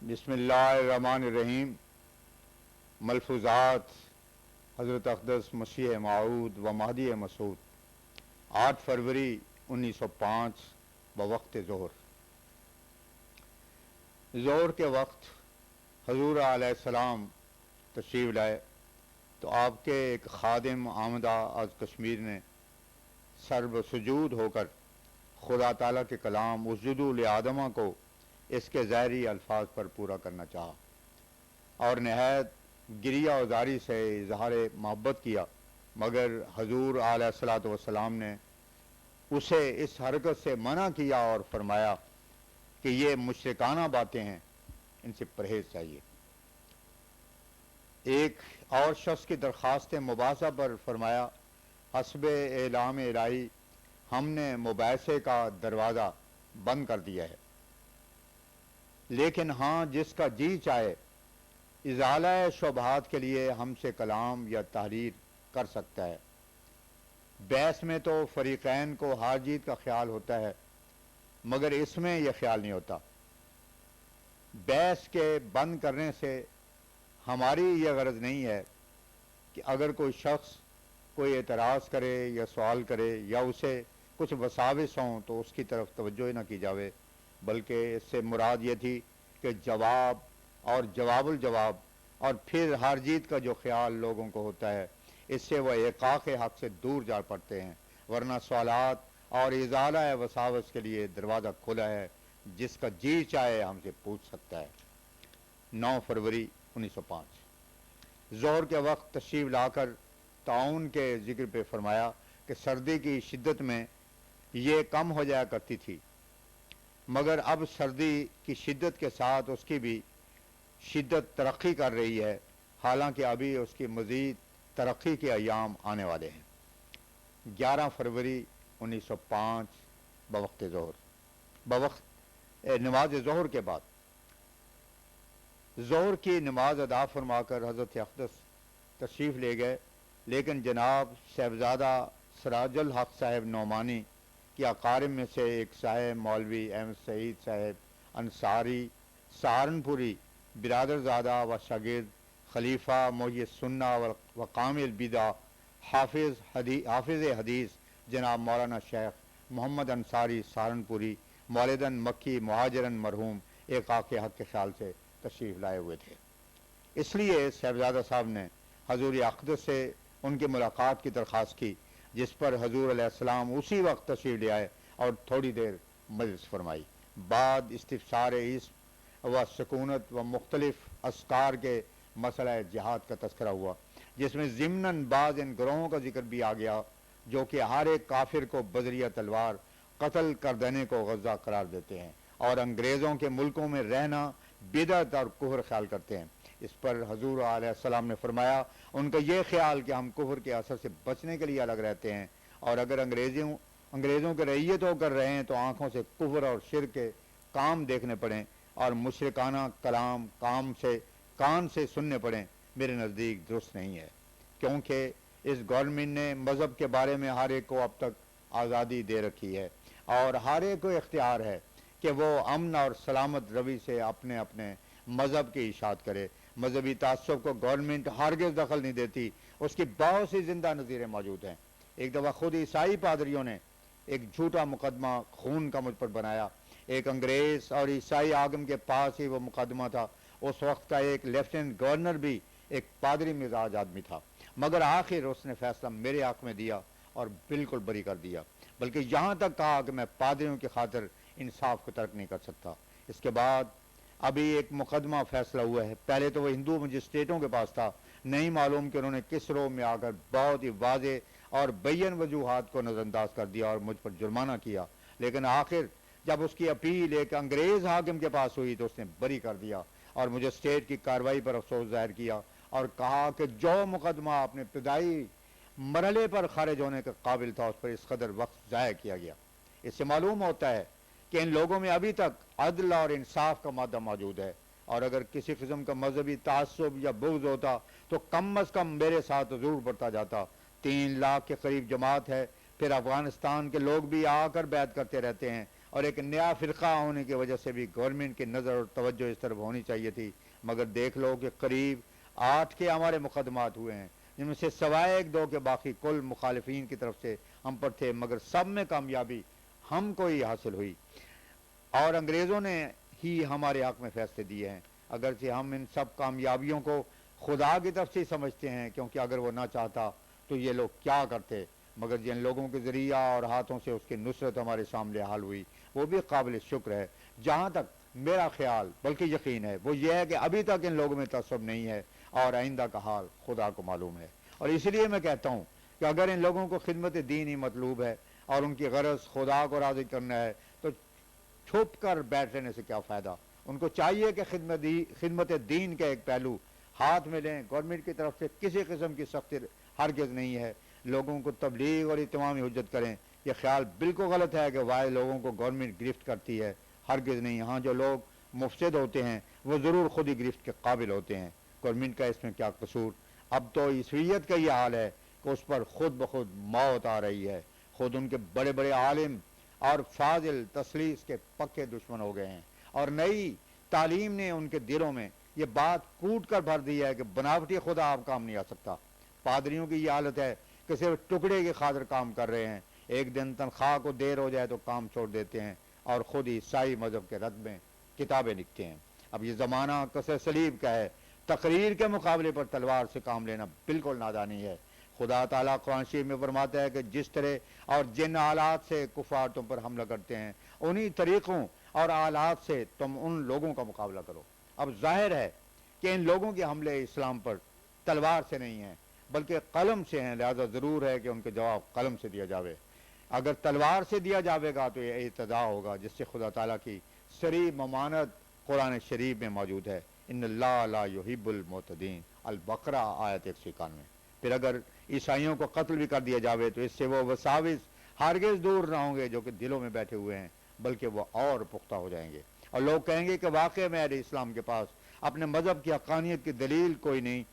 بسم اللہ الرحمن الرحیم۔ ملفوظات حضرت اقدس مسیح موعود و مہدی مسعود 8 فروری 1905 بوقت ظہر۔ ظہر کے وقت حضور علیہ السلام تشریف لائے تو آپ کے ایک خادم آمدہ از کشمیر نے سر بسجود ہو کر خدا تعالیٰ کے کلام اسجدوا لآدم کو اس کے ظاہری الفاظ پر پورا کرنا چاہا اور نہایت گریہ وزاری سے اظہار محبت کیا، مگر حضور علیہ الصلوۃ والسلام نے اسے اس حرکت سے منع کیا اور فرمایا کہ یہ مشرکانہ باتیں ہیں، ان سے پرہیز چاہیے۔ ایک اور شخص کی درخواست مباحثہ پر فرمایا، حسب اعلام الہی ہم نے مباحثے کا دروازہ بند کر دیا ہے، لیکن ہاں جس کا جی چاہے ازالہ شبہات کے لیے ہم سے کلام یا تحریر کر سکتا ہے۔ بحث میں تو فریقین کو ہار جیت کا خیال ہوتا ہے، مگر اس میں یہ خیال نہیں ہوتا۔ بحث کے بند کرنے سے ہماری یہ غرض نہیں ہے کہ اگر کوئی شخص کوئی اعتراض کرے یا سوال کرے یا اسے کچھ وساوس ہوں تو اس کی طرف توجہ نہ کی جاوے، بلکہ اس سے مراد یہ تھی کہ جواب اور جواب الجواب اور پھر ہار جیت کا جو خیال لوگوں کو ہوتا ہے، اس سے وہ احقاق حق سے دور جا پڑتے ہیں، ورنہ سوالات اور ازالہ وساوس کے لیے دروازہ کھلا ہے، جس کا جی چاہے ہم سے پوچھ سکتا ہے۔ 9 فروری 1905 ظہر کے وقت تشریف لا کر تعاون کے ذکر پہ فرمایا کہ سردی کی شدت میں یہ کم ہو جایا کرتی تھی، مگر اب سردی کی شدت کے ساتھ اس کی بھی شدت ترقی کر رہی ہے، حالانکہ ابھی اس کی مزید ترقی کے ایام آنے والے ہیں۔ 11 فروری 1905 بوقت نماز ظہر کے بعد ظہر کی نماز ادا فرما کر حضرت اقدس تشریف لے گئے، لیکن جناب صاحبزادہ سراج الحق صاحب نعمانی کی اقارب میں سے ایک صاحب مولوی احمد سعید صاحب انصاری سہارنپوری برادر زادہ و شاگرد خلیفہ محی السنہ و قامل البدع حافظ حدیث جناب مولانا شیخ محمد انصاری سہارنپوری مولدن مکی مہاجرن مرحوم ایک حق کے خیال سے تشریف لائے ہوئے تھے۔ اس لیے صاحبزادہ صاحب نے حضور اقدس سے ان کی ملاقات کی درخواست کی، جس پر حضور علیہ السلام اسی وقت تشریف لے آئے اور تھوڑی دیر مجلس فرمائی۔ بعد استفسار عصم و سکونت و مختلف اذکار کے مسئلہ جہاد کا تذکرہ ہوا، جس میں ضمناً بعض ان گروہوں کا ذکر بھی آ گیا جو کہ ہر ایک کافر کو بذریعہ تلوار قتل کر دینے کو غزہ قرار دیتے ہیں اور انگریزوں کے ملکوں میں رہنا بدعت اور کفر خیال کرتے ہیں۔ اس پر حضور علیہ السلام نے فرمایا، ان کا یہ خیال کہ ہم کفر کے اثر سے بچنے کے لیے الگ رہتے ہیں، اور اگر انگریزوں کے رعیت ہو کر رہیں تو آنکھوں سے کفر اور شرک کے کام دیکھنے پڑیں اور مشرکانہ کلام کان سے سننے پڑیں، میرے نزدیک درست نہیں ہے، کیونکہ اس گورنمنٹ نے مذہب کے بارے میں ہر ایک کو اب تک آزادی دے رکھی ہے اور ہر ایک کو اختیار ہے کہ وہ امن اور سلامت روی سے اپنے اپنے مذہب کی اشاعت کرے۔ مذہبی تعصب کو گورنمنٹ ہرگز دخل نہیں دیتی، اس کی بہت سی زندہ نظیریں موجود ہیں۔ ایک دفعہ خود عیسائی پادریوں نے ایک جھوٹا مقدمہ خون کا مجھ پر بنایا۔ ایک انگریز اور عیسائی آگم کے پاس ہی وہ مقدمہ تھا۔ اس وقت کا ایک لیفٹیننٹ گورنر بھی ایک پادری مزاج آدمی تھا، مگر آخر اس نے فیصلہ میرے حق میں دیا اور بالکل بری کر دیا، بلکہ یہاں تک کہا کہ میں پادریوں کی خاطر انصاف کو ترک نہیں کر سکتا۔ اس کے بعد ابھی ایک مقدمہ فیصلہ ہوا ہے، پہلے تو وہ ہندو مجسٹریٹوں کے پاس تھا، نہیں معلوم کہ انہوں نے کس رو میں آ کر بہت ہی واضح اور بین وجوہات کو نظر انداز کر دیا اور مجھ پر جرمانہ کیا، لیکن آخر جب اس کی اپیل ایک انگریز حاکم کے پاس ہوئی تو اس نے بری کر دیا اور مجسٹریٹ کی کارروائی پر افسوس ظاہر کیا اور کہا کہ جو مقدمہ اپنے ابتدائی مرحلے پر خارج ہونے کے قابل تھا اس پر اس قدر وقت ضائع کیا گیا۔ اس سے معلوم ہوتا ہے کہ ان لوگوں میں ابھی تک عدل اور انصاف کا مادہ موجود ہے، اور اگر کسی قسم کا مذہبی تعصب یا بغض ہوتا تو کم از کم میرے ساتھ ضرور بڑھتا جاتا۔ 3 لاکھ کے قریب جماعت ہے، پھر افغانستان کے لوگ بھی آ کر بیعت کرتے رہتے ہیں اور ایک نیا فرقہ ہونے کی وجہ سے بھی گورنمنٹ کی نظر اور توجہ اس طرف ہونی چاہیے تھی، مگر دیکھ لو کہ قریب 8 کے ہمارے مقدمات ہوئے ہیں، جن میں سے سوائے 1-2 کے باقی کل مخالفین کی طرف سے ہم پر تھے، مگر سب میں کامیابی ہم کو ہی حاصل ہوئی اور انگریزوں نے ہی ہمارے حق میں فیصلے دیے ہیں، اگرچہ ہم ان سب کامیابیوں کو خدا کی طرف سے سمجھتے ہیں، کیونکہ اگر وہ نہ چاہتا تو یہ لوگ کیا کرتے، مگر جن لوگوں کے ذریعہ اور ہاتھوں سے اس کی نصرت ہمارے سامنے حال ہوئی وہ بھی قابل شکر ہے۔ جہاں تک میرا خیال بلکہ یقین ہے وہ یہ ہے کہ ابھی تک ان لوگوں میں تعصب نہیں ہے اور آئندہ کا حال خدا کو معلوم ہے، اور اس لیے میں کہتا ہوں کہ اگر ان لوگوں کو خدمت دین ہی مطلوب ہے اور ان کی غرض خدا کو راضی کرنا ہے تو چھپ کر بیٹھ لینے سے کیا فائدہ۔ ان کو چاہیے کہ خدمت دین کا ایک پہلو ہاتھ میں لیں۔ گورنمنٹ کی طرف سے کسی قسم کی سختی ہرگز نہیں ہے، لوگوں کو تبلیغ اور اتمام حجت کریں۔ یہ خیال بالکل غلط ہے کہ واحد لوگوں کو گورنمنٹ گرفت کرتی ہے، ہرگز نہیں۔ ہاں جو لوگ مفسد ہوتے ہیں وہ ضرور خود ہی گرفت کے قابل ہوتے ہیں، گورنمنٹ کا اس میں کیا قصور۔ اب تو عیسویت کا یہ حال ہے کہ اس پر خود بخود موت آ رہی ہے، خود ان کے بڑے بڑے عالم اور فاضل تثلیث کے پکے دشمن ہو گئے ہیں، اور نئی تعلیم نے ان کے دلوں میں یہ بات کوٹ کر بھر دی ہے کہ بناوٹی خدا اب کام نہیں آ سکتا۔ پادریوں کی یہ حالت ہے کہ صرف ٹکڑے کی خاطر کام کر رہے ہیں، ایک دن تنخواہ کو دیر ہو جائے تو کام چھوڑ دیتے ہیں اور خود عیسائی مذہب کے رد میں کتابیں لکھتے ہیں۔ اب یہ زمانہ کسر صلیب کا ہے، تقریر کے مقابلے پر تلوار سے کام لینا بالکل نادانی ہے۔ خدا تعالیٰ قرآن شریف میں فرماتا ہے کہ جس طرح اور جن آلات سے کفار تم پر حملہ کرتے ہیں انہی طریقوں اور آلات سے تم ان لوگوں کا مقابلہ کرو۔ اب ظاہر ہے کہ ان لوگوں کے حملے اسلام پر تلوار سے نہیں ہیں بلکہ قلم سے ہیں، لہذا ضرور ہے کہ ان کے جواب قلم سے دیا جاوے۔ اگر تلوار سے دیا جاوے گا تو یہ اعتداء ہوگا، جس سے خدا تعالیٰ کی صریح ممانعت قرآن شریف میں موجود ہے، ان اللہ لا یحب المعتدین، البقرہ آیت 191۔ پھر اگر عیسائیوں کو قتل بھی کر دیا جاوے تو اس سے وہ وساوس ہرگز دور نہ ہوں گے جو کہ دلوں میں بیٹھے ہوئے ہیں، بلکہ وہ اور پختہ ہو جائیں گے، اور لوگ کہیں گے کہ واقعی میں اہل اسلام کے پاس اپنے مذہب کی حقانیت کی دلیل کوئی نہیں،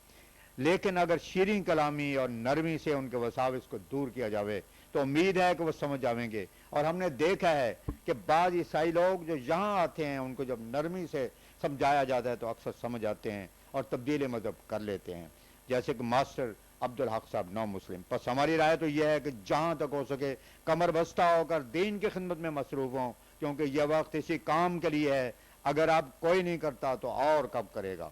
لیکن اگر شیریں کلامی اور نرمی سے ان کے وساوس کو دور کیا جاوے تو امید ہے کہ وہ سمجھ جاویں گے۔ اور ہم نے دیکھا ہے کہ بعض عیسائی لوگ جو یہاں آتے ہیں ان کو جب نرمی سے سمجھایا جاتا ہے تو اکثر سمجھ آتے ہیں اور تبدیل مذہب کر لیتے ہیں، جیسے کہ ماسٹر عبدالحق صاحب نو مسلم۔ بس ہماری رائے تو یہ ہے کہ جہاں تک ہو سکے کمر بستہ ہو کر دین کی خدمت میں مصروف ہوں، کیونکہ یہ وقت اسی کام کے لیے ہے، اگر اب کوئی نہیں کرتا تو اور کب کرے گا۔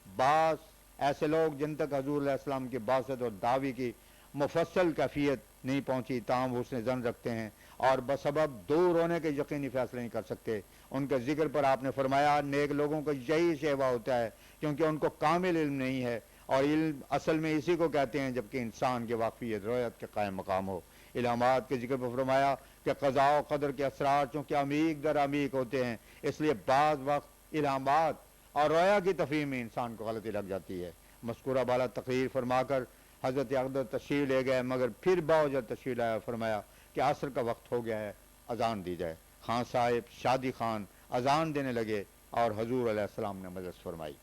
بعض ایسے لوگ جن تک حضور علیہ السلام کی بعثت اور دعوی کی مفصل کیفیت نہیں پہنچی تاہم وہ حسن ظن رکھتے ہیں اور بسبب دور ہونے کے یقینی فیصلے نہیں کر سکتے، ان کے ذکر پر آپ نے فرمایا نیک لوگوں کو یہی شیوا ہوتا ہے کیونکہ ان کو کامل علم نہیں ہے، اور علم اصل میں اسی کو کہتے ہیں جبکہ انسان کی واقفیت رویت کے قائم مقام ہو۔ الہامات کے ذکر پر فرمایا کہ قضاء و قدر کے اسرار چونکہ عمیق در عمیق ہوتے ہیں، اس لیے بعض وقت الہامات اور رویا کی تفہیم میں انسان کو غلطی لگ جاتی ہے۔ مذکورہ بالا تقریر فرما کر حضرت اقدس تشریف لے گئے، مگر پھر باوجہ تشریف لایا فرمایا کہ عصر کا وقت ہو گیا ہے، اذان دی جائے۔ خان صاحب شادی خان اذان دینے لگے اور حضور علیہ السلام نے مجلس فرمائی۔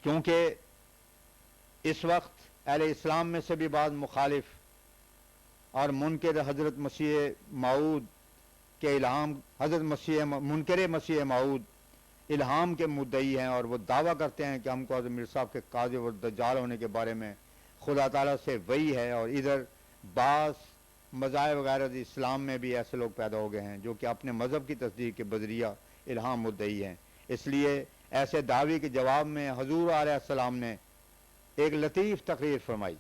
کیونکہ اس وقت اہل اسلام میں سے بھی بعض مخالف اور منکر حضرت مسیح موعود کے الہام منکر مسیح موعود الہام کے مدعی ہیں، اور وہ دعویٰ کرتے ہیں کہ ہم کو حضرت مرزا صاحب کے قاذف اور دجال ہونے کے بارے میں خدا تعالیٰ سے وحی ہے، اور ادھر بعض مذاہب وغیرہ اسلام میں بھی ایسے لوگ پیدا ہو گئے ہیں جو کہ اپنے مذہب کی تصدیق کے بذریعہ الہام مدعی ہیں۔ اس لیے ایسے دعوی کے جواب میں حضور علیہ السلام نے ایک لطیف تقریر فرمائی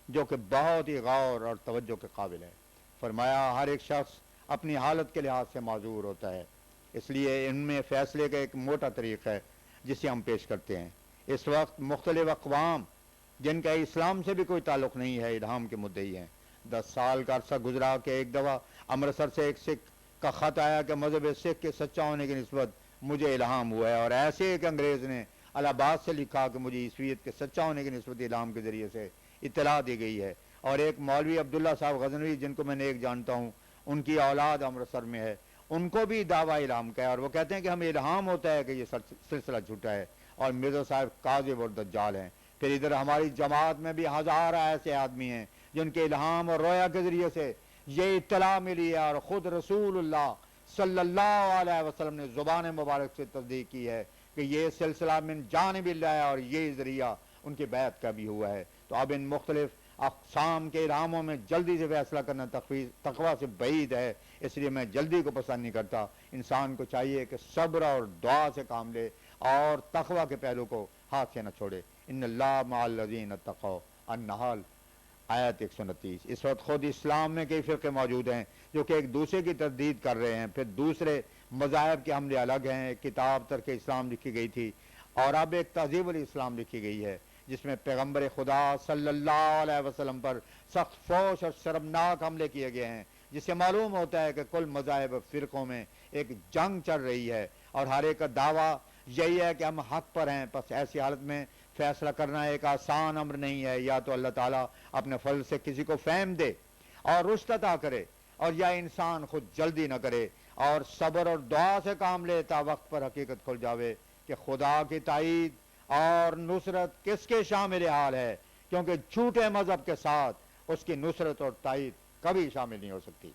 جو کہ بہت ہی غور اور توجہ کے قابل ہے۔ فرمایا ہر ایک شخص اپنی حالت کے لحاظ سے معذور ہوتا ہے، اس لیے ان میں فیصلے کا ایک موٹا طریق ہے جسے ہم پیش کرتے ہیں۔ اس وقت مختلف اقوام جن کا اسلام سے بھی کوئی تعلق نہیں ہے الہام کے مدعی ہیں۔ 10 سال کا عرصہ گزرا کہ ایک دفعہ امرتسر سے ایک سکھ کا خط آیا کہ مذہب سکھ کے سچا ہونے کی نسبت مجھے الہام ہوا ہے، اور ایسے ایک انگریز نے الہ آباد سے لکھا کہ مجھے عیسویت کے سچا ہونے کی نسبت الہام کے ذریعے سے اطلاع دی گئی ہے، اور ایک مولوی عبداللہ صاحب غزنوی جن کو میں نیک جانتا ہوں ان کی اولاد امرتسر میں ہے، ان کو بھی دعویٰ الہام کا ہے، اور وہ کہتے ہیں کہ ہمیں الہام ہوتا ہے کہ یہ سلسلہ جھوٹا ہے اور مرزا صاحب کاذب اور دجال ہیں۔ پھر ادھر ہماری جماعت میں بھی ہزارہ ایسے آدمی ہیں جن کے الہام اور رویا کے ذریعے سے یہ اطلاع ملی ہے اور خود رسول اللہ صلی اللہ علیہ وسلم نے زبان مبارک سے تصدیق کی ہے کہ یہ سلسلہ من جانب اللہ ہے اور یہ ذریعہ ان کی بیعت کا بھی ہوا ہے۔ تو اب ان مختلف اقسام کے الہاموں میں جلدی سے فیصلہ کرنا تقویٰ سے بعید ہے، اس لیے میں جلدی کو پسند نہیں کرتا۔ انسان کو چاہیے کہ صبر اور دعا سے کام لے اور تقویٰ کے پہلو کو ہاتھ سے نہ چھوڑے۔ ان اللہ مع الذین اتقوا النحل آیت 129۔ اس وقت خود اسلام میں کئی فرقے موجود ہیں جو کہ ایک دوسرے کی تردید کر رہے ہیں، پھر دوسرے مذاہب کے حملے الگ ہیں۔ ایک کتاب ترک اسلام لکھی گئی تھی اور اب ایک تہذیب الاسلام لکھی گئی ہے جس میں پیغمبر خدا صلی اللہ علیہ وسلم پر سخت فوش اور شرمناک حملے کیے گئے ہیں، جس سے معلوم ہوتا ہے کہ کل مذاہب فرقوں میں ایک جنگ چل رہی ہے اور ہر ایک کا دعویٰ یہی ہے کہ ہم حق پر ہیں۔ پس ایسی حالت میں فیصلہ کرنا ایک آسان امر نہیں ہے، یا تو اللہ تعالیٰ اپنے فضل سے کسی کو فہم دے اور رشد عطا کرے، اور یا انسان خود جلدی نہ کرے اور صبر اور دعا سے کام لے تا وقت پر حقیقت کھل جاوے کہ خدا کی تائید اور نصرت کس کے شامل حال ہے، کیونکہ جھوٹے مذہب کے ساتھ اس کی نصرت اور تائید کبھی شامل نہیں ہو سکتی۔